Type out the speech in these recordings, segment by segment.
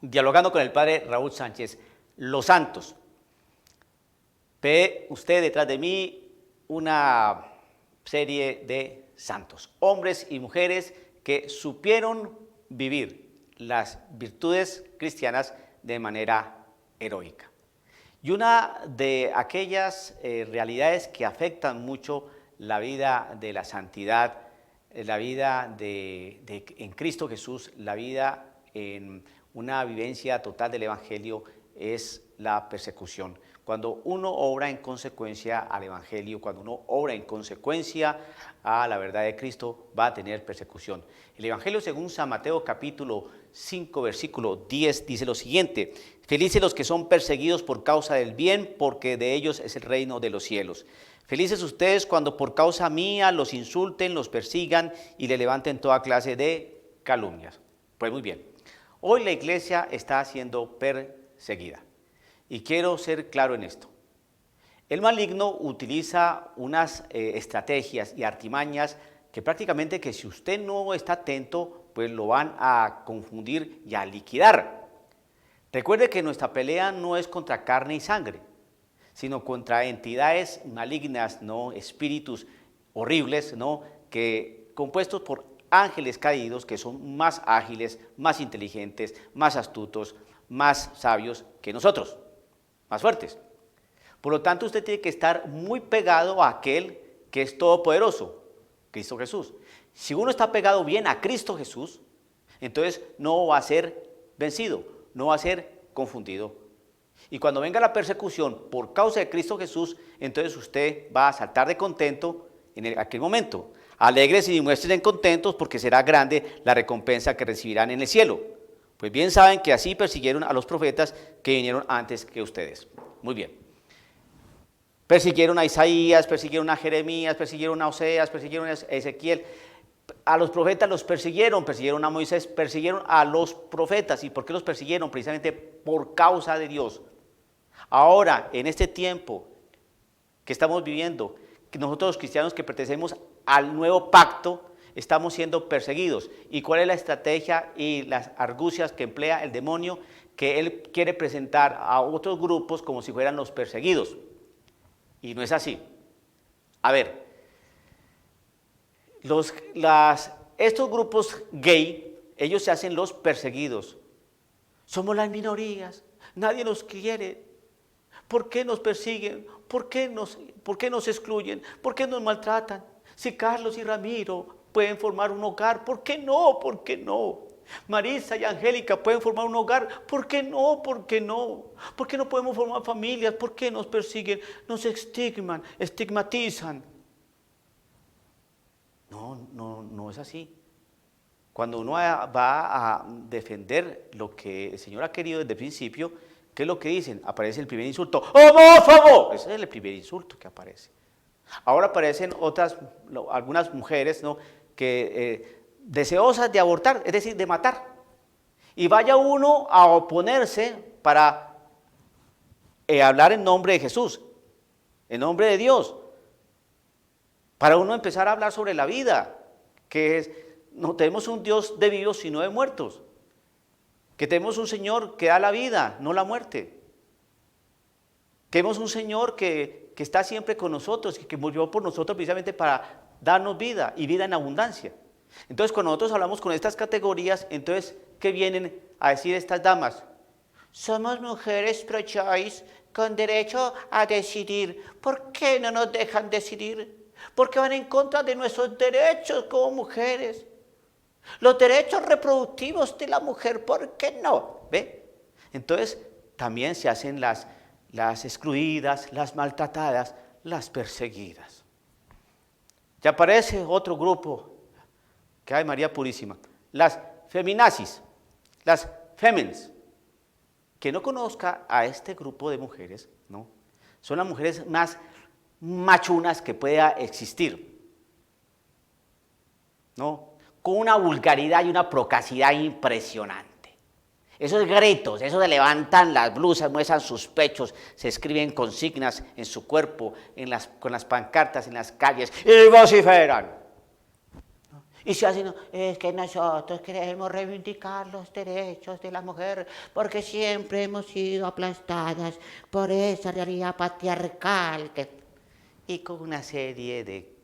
dialogando con el padre Raúl Sánchez, los santos. Ve usted detrás de mí una serie de santos, hombres y mujeres que supieron vivir las virtudes cristianas de manera heroica. Y una de aquellas realidades que afectan mucho la vida de la santidad, la vida en Cristo Jesús, la vida en una vivencia total del Evangelio, es la persecución. Cuando uno obra en consecuencia al Evangelio, cuando uno obra en consecuencia a la verdad de Cristo, va a tener persecución. El Evangelio según San Mateo capítulo 5 versículo 10 dice lo siguiente: felices los que son perseguidos por causa del bien, porque de ellos es el reino de los cielos. Felices ustedes cuando por causa mía los insulten, los persigan y le levanten toda clase de calumnias. Pues muy bien, hoy la iglesia está siendo perseguida. Y quiero ser claro en esto. El maligno utiliza unas estrategias y artimañas que prácticamente que si usted no está atento, pues lo van a confundir y a liquidar. Recuerde que nuestra pelea no es contra carne y sangre, sino contra entidades malignas, ¿no? Espíritus horribles, ¿no? Que compuestos por ángeles caídos que son más ágiles, más inteligentes, más astutos, más sabios que nosotros, más fuertes. Por lo tanto, usted tiene que estar muy pegado a aquel que es todopoderoso, Cristo Jesús. Si uno está pegado bien a Cristo Jesús, entonces no va a ser vencido, no va a ser confundido. Y cuando venga la persecución por causa de Cristo Jesús, entonces usted va a saltar de contento en aquel momento. Alegres y muéstrense contentos porque será grande la recompensa que recibirán en el cielo. Pues bien saben que así persiguieron a los profetas que vinieron antes que ustedes. Muy bien. Persiguieron a Isaías, persiguieron a Jeremías, persiguieron a Oseas, persiguieron a Ezequiel. A los profetas los persiguieron a Moisés, persiguieron a los profetas. ¿Y por qué los persiguieron? Precisamente por causa de Dios. Ahora, en este tiempo que estamos viviendo, que nosotros los cristianos que pertenecemos al nuevo pacto, estamos siendo perseguidos. ¿Y cuál es la estrategia y las argucias que emplea el demonio? Que él quiere presentar a otros grupos como si fueran los perseguidos. Y no es así. A ver, estos grupos gay, ellos se hacen los perseguidos. Somos las minorías, nadie nos quiere. ¿Por qué nos persiguen? ¿Por qué nos excluyen? ¿Por qué nos maltratan? Si Carlos y Ramiro pueden formar un hogar, ¿por qué no? ¿Por qué no? Marisa y Angélica pueden formar un hogar, ¿por qué no? ¿Por qué no? ¿Por qué no podemos formar familias? ¿Por qué nos persiguen? Nos estigmatizan. No es así. Cuando uno va a defender lo que el Señor ha querido desde el principio, ¿qué es lo que dicen? Aparece el primer insulto: ¡homófobo! Ese es el primer insulto que aparece. Ahora aparecen algunas mujeres, ¿no? Que deseosas de abortar, es decir, de matar. Y vaya uno a oponerse para hablar en nombre de Jesús, en nombre de Dios. Para uno empezar a hablar sobre la vida, no tenemos un Dios de vivos sino de muertos, que tenemos un Señor que da la vida, no la muerte, que tenemos un Señor que está siempre con nosotros y que murió por nosotros precisamente para darnos vida y vida en abundancia. Entonces, cuando nosotros hablamos con estas categorías, entonces, ¿qué vienen a decir estas damas? Somos mujeres pro-choice con derecho a decidir. ¿Por qué no nos dejan decidir? Porque van en contra de nuestros derechos como mujeres. Los derechos reproductivos de la mujer, ¿por qué no? ¿Ve? Entonces, también se hacen las excluidas, las maltratadas, las perseguidas. Ya aparece otro grupo, que hay María Purísima, las feminazis, las femens. Que no conozca a este grupo de mujeres, ¿no? Son las mujeres más machunas que pueda existir, ¿no? Con una vulgaridad y una procacidad impresionante. Esos gritos, esos levantan las blusas, muestran sus pechos, se escriben consignas en su cuerpo, con las pancartas en las calles y vociferan. Y si así no, es que nosotros queremos reivindicar los derechos de la mujer porque siempre hemos sido aplastadas por esa realidad patriarcal. Y con una serie de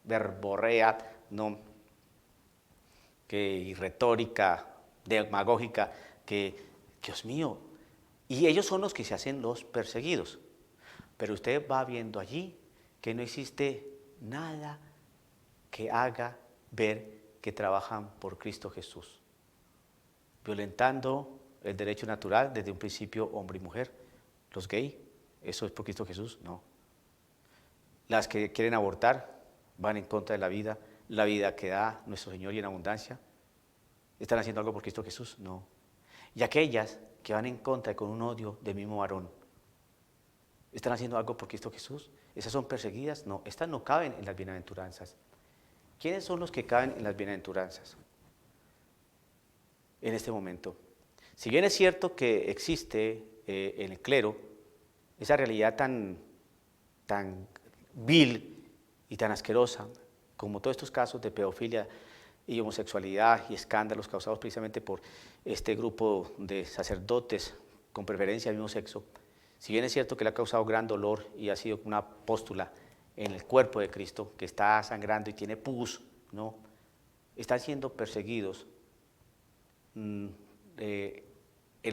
verborrea, ¿no? Y retórica demagógica que, Dios mío, y ellos son los que se hacen los perseguidos. Pero usted va viendo allí que no existe nada que haga ver que trabajan por Cristo Jesús, violentando el derecho natural desde un principio hombre y mujer. Los gays, ¿eso es por Cristo Jesús? No. Las que quieren abortar van en contra de la vida que da nuestro Señor y en abundancia. ¿Están haciendo algo por Cristo Jesús? No. Y aquellas que van en contra y con un odio del mismo varón, ¿están haciendo algo por Cristo Jesús? ¿Esas son perseguidas? No, estas no caben en las bienaventuranzas. ¿Quiénes son los que caben en las bienaventuranzas en este momento? Si bien es cierto que existe en el clero esa realidad tan vil y tan asquerosa, como todos estos casos de pedofilia y homosexualidad y escándalos causados precisamente por este grupo de sacerdotes con preferencia al mismo sexo, si bien es cierto que le ha causado gran dolor y ha sido una póstula en el cuerpo de Cristo, que está sangrando y tiene pus, ¿no? Están siendo perseguidos el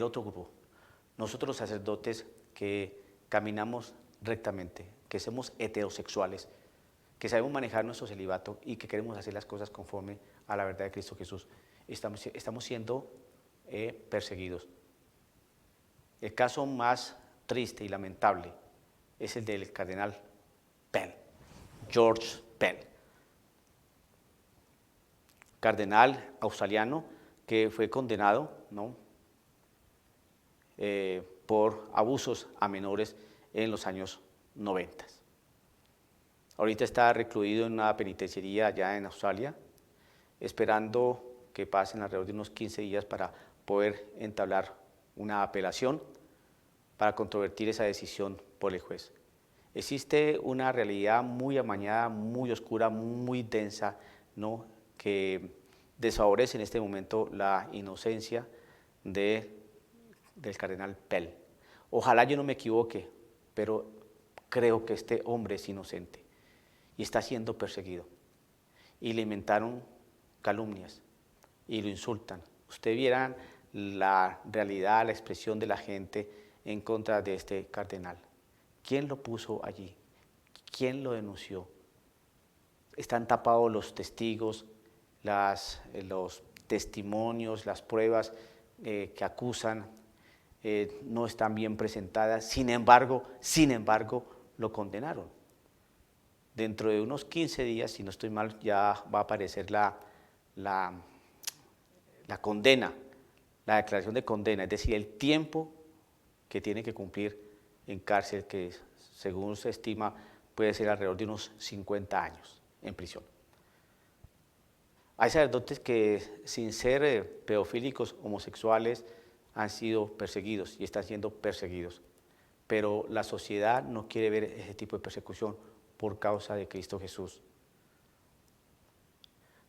otro grupo. Nosotros los sacerdotes que caminamos rectamente, que somos heterosexuales, que sabemos manejar nuestro celibato y que queremos hacer las cosas conforme a la verdad de Cristo Jesús, estamos siendo perseguidos. El caso más triste y lamentable es el del cardenal Pell, George Pell, cardenal australiano que fue condenado, ¿no? Por abusos a menores en los años 90. Ahorita está recluido en una penitenciaría allá en Australia, esperando que pasen alrededor de unos 15 días para poder entablar una apelación para controvertir esa decisión por el juez. Existe una realidad muy amañada, muy oscura, muy densa, ¿no? Que desfavorece en este momento la inocencia del cardenal Pell. Ojalá yo no me equivoque, pero creo que este hombre es inocente y está siendo perseguido. Y le inventaron calumnias y lo insultan. Ustedes vieran la realidad, la expresión de la gente en contra de este cardenal. ¿Quién lo puso allí? ¿Quién lo denunció? Están tapados los testigos, los testimonios, las pruebas que acusan, no están bien presentadas, sin embargo, lo condenaron. Dentro de unos 15 días, si no estoy mal, ya va a aparecer la condena, la declaración de condena, es decir, el tiempo que tiene que cumplir en cárcel, que según se estima puede ser alrededor de unos 50 años en prisión. Hay sacerdotes que sin ser pedofílicos, homosexuales, han sido perseguidos y están siendo perseguidos, pero la sociedad no quiere ver ese tipo de persecución por causa de Cristo Jesús.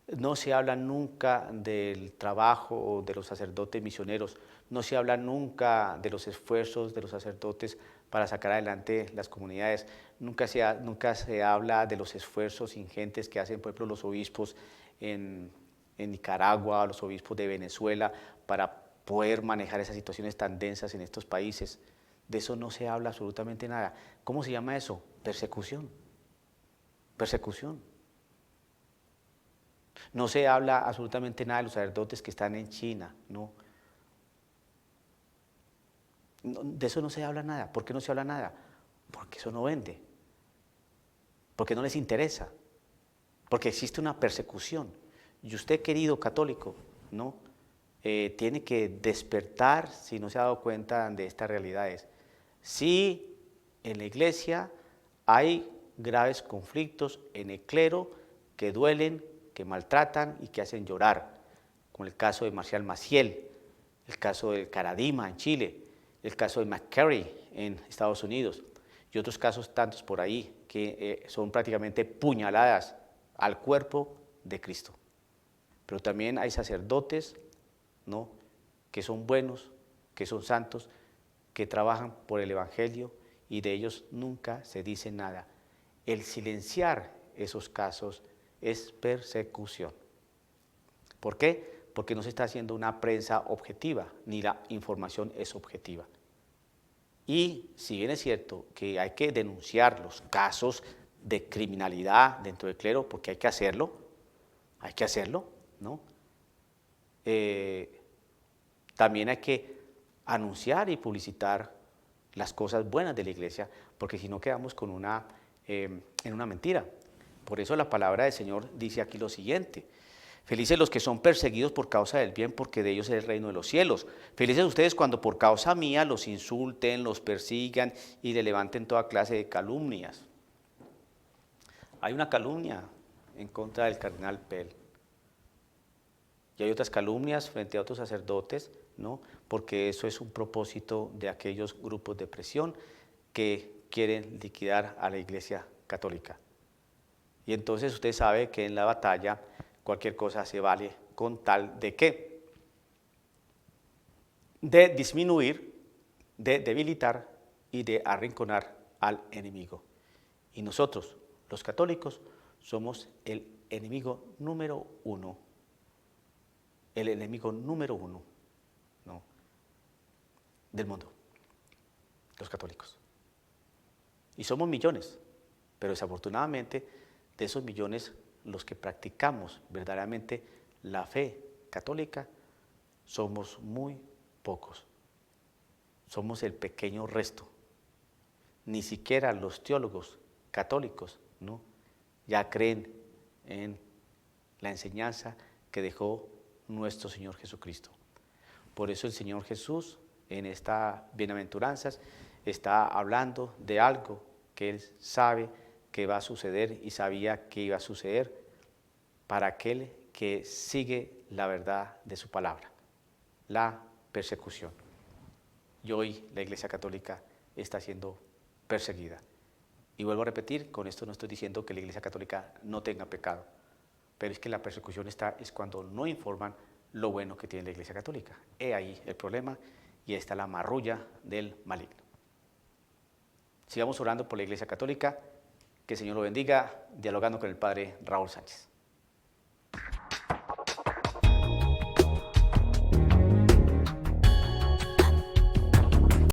No se habla nunca del trabajo de los sacerdotes misioneros, no se habla nunca de los esfuerzos de los sacerdotes para sacar adelante las comunidades, nunca se habla de los esfuerzos ingentes que hacen, por ejemplo, los obispos en Nicaragua, los obispos de Venezuela, para poder manejar esas situaciones tan densas en estos países. De eso no se habla absolutamente nada. ¿Cómo se llama eso? Persecución. Persecución. No se habla absolutamente nada de los sacerdotes que están en China, no. De eso no se habla nada. ¿Por qué no se habla nada? Porque eso no vende. Porque no les interesa. Porque existe una persecución. Y usted, querido católico, ¿no? Tiene que despertar si no se ha dado cuenta de estas realidades. Sí, en la iglesia hay graves conflictos en el clero que duelen, que maltratan y que hacen llorar, como el caso de Marcial Maciel, el caso del Caradima en Chile, el caso de McCarry en Estados Unidos y otros casos tantos por ahí que son prácticamente puñaladas al cuerpo de Cristo. pero también hay sacerdotes, ¿no?, que son buenos, que son santos, que trabajan por el Evangelio y de ellos nunca se dice nada. El silenciar esos casos es persecución. ¿Por qué? Porque no se está haciendo una prensa objetiva, ni la información es objetiva. Y si bien es cierto que hay que denunciar los casos de criminalidad dentro del clero, porque hay que hacerlo, ¿no? También hay que anunciar y publicitar las cosas buenas de la iglesia, porque si no quedamos con en una mentira. Por eso la palabra del Señor dice aquí lo siguiente: felices los que son perseguidos por causa del bien, porque de ellos es el reino de los cielos. Felices ustedes cuando por causa mía los insulten, los persigan y le levanten toda clase de calumnias. Hay una calumnia en contra del cardenal Pell. Y hay otras calumnias frente a otros sacerdotes, ¿no?, porque eso es un propósito de aquellos grupos de presión que quieren liquidar a la Iglesia Católica. Y entonces usted sabe que en la batalla cualquier cosa se vale con tal de ¿qué? De disminuir, de debilitar y de arrinconar al enemigo. Y nosotros, los católicos, somos el enemigo número uno. El enemigo número uno, ¿no?, del mundo, los católicos. Y somos millones, pero desafortunadamente de esos millones, los que practicamos verdaderamente la fe católica somos muy pocos. Somos el pequeño resto. Ni siquiera los teólogos católicos, ¿no?, ya creen en la enseñanza que dejó nuestro Señor Jesucristo. Por eso el Señor Jesús en estas bienaventuranzas está hablando de algo que Él sabe que va a suceder y sabía que iba a suceder para aquel que sigue la verdad de su palabra, la persecución. Y hoy la Iglesia Católica está siendo perseguida. Y vuelvo a repetir, con esto no estoy diciendo que la Iglesia Católica no tenga pecado, pero es que la persecución es cuando no informan lo bueno que tiene la Iglesia Católica. He ahí el problema y está la marrulla del maligno. Sigamos orando por la Iglesia Católica, que el Señor lo bendiga, dialogando con el Padre Raúl Sánchez.